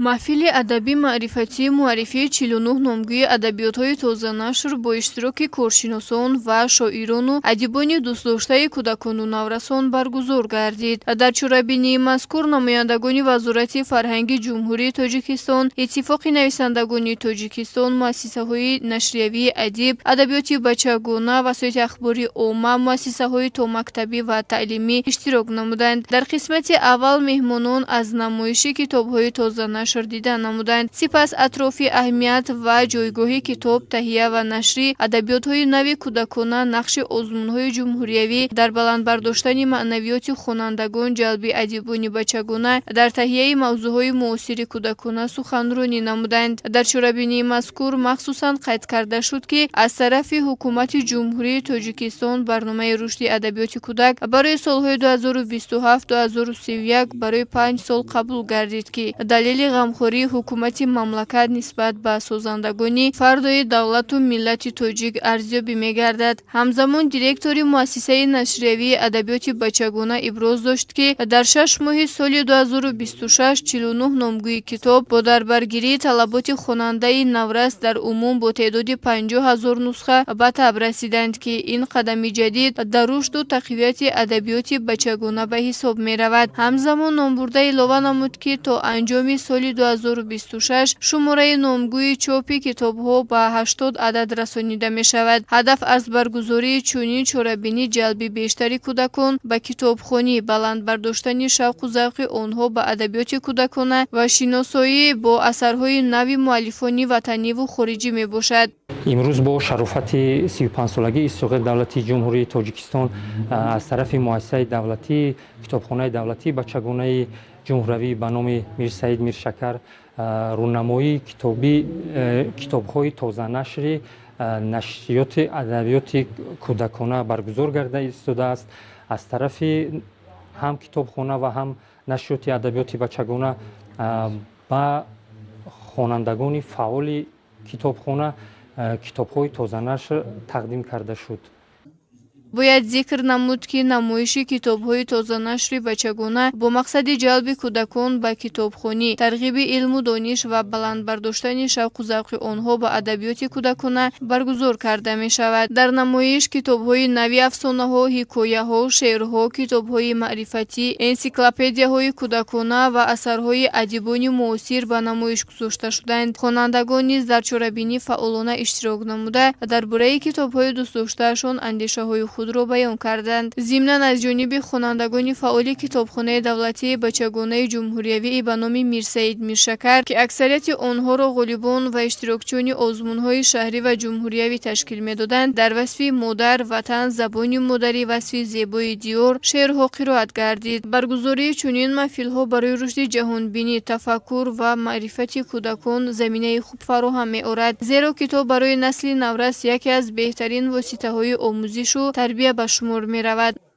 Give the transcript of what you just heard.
محفل ادبی معرفتی معرفی 49 نامگوی ادبیات‌های تازه نشر با اشتراک کارشناسان و شاعران و ادیبان دوست داشته کودکان و نورسان برگزار گردید. در چورابینی مذکور نمایندگان وزارت فرهنگ جمهوری تاجیکستان، اتفاق نویسندگان تاجیکستان، مؤسسه‌های نشریه‌ای ادب، ادبیات بچگانه، وسایل اخباری عامه، مؤسسه‌های تا مکتبی و تعلیمی اشتراک نمودند. در قسمت اول مهمانان از نمایش کتاب‌های تازه نشر دیده نمودند. سپس اطراف اهمیت و جایگاه کتاب، تهیه و نشر ادبیات‌های نو کودکانه، نقش آزمون‌های جمهوریوی در بلند برداشتن معنویات خوانندگان، جلب ادیبان بچگانه در تهیه موضوعهای معاصر کودکانه سخنرانی نمودند. در چورابینی مذکور مخصوصاً قید کرده شد که از طرف حکومت جمهوری تاجیکستان برنامه رشد ادبیات کودک برای سالهای 2027-2031 برای 5 سال قبول گردید که دلیل غمخوری حکومت مملکت نسبت به سازندگان فردای دولت و ملت تاجیک ارزیابی می‌گردد. همزمان دیرکتور مؤسسه نشریه‌ای ادبیات بچگانه ابراز داشت که در 6 ماه سال 2026 49 نامگوی کتاب با دربرگیری طلبات خواننده نورس در عموم با تعداد 50,000 نسخه به تب رسیدند که این قدم جدید در رشد و تقویت ادبیات بچگانه به حساب می‌رود. همزمان نامبرده علاوه نمود که تا انجام سال 2026 شماره نامگوی چاپی کتاب‌ها به 80 عدد رسانیده می‌شود. هدف از برگزاری چنین چورابینی جلب بیشتر کودکان به کتابخوانی، بلند برداشتن شوق و ذوق آنها به ادبیات کودکانه و شناسایی با اثرهای نو مؤلفان وطنی و خارجی میباشد. امروز با شرافت 35 سالگی استقلال دولتی جمهوری تاجیکستان از طرف مؤسسه دولتی کتابخانه دولتی بچگانه جمهوری به نام میر سعید میرشکر رونمایی کتاب‌های تازه نشر نشریات ادبیات کودکانه برگزار گردیده ایستاده است. از طرف هم کتابخانه و هم نشریات ادبیات بچگانه با خوانندگان فعال کتابخانه کتاب‌های تازه نشر تقدیم کرده شد. باید ذکر نمود که نمایش کتاب‌های تازه نشر بچگانه با مقصد جلب کودکان به کتابخوانی، ترغیب علم و دانش و بلند برداشتن شوق و ذوق آنها به ادبیات کودکانه برگزار کرده می شود. در نمایش کتاب‌های نوی، افسانه‌ها، حکایه‌ها، شعرها، کتاب‌های معرفتی، انسیکلوپدیاهای کودکانه و اثرهای ادیبان معاصر به نمایش گذاشته شدند. خوانندگان نیز در چورابینی فعالانه اشتراک نموده و درباره کتاب‌های دوست داشته‌شان اندیشه‌های خود را بیان کردند. ضمناً از جانب خوانندگان فعال کتابخانه دولتی بچگانه جمهوریوی به نام میر سعید میرشکر که اکثریت آنها را غالبان و اشتراکچیان آزمون‌های شهری و جمهوریوی تشکیل می‌دادند، در وصف مادر، وطن، زبان مادری، وصف زیبای دیار شعرها قرائت گردید. برگزاری چنین محفل‌ها برای رشد جهانبینی، تفکر و معرفت کودکان زمینه خوب فراهم می‌آورد، زیرا کتاب برای نسل نورس یکی از بهترین واسطه‌های آموزش و تربیه به شمار می‌رود.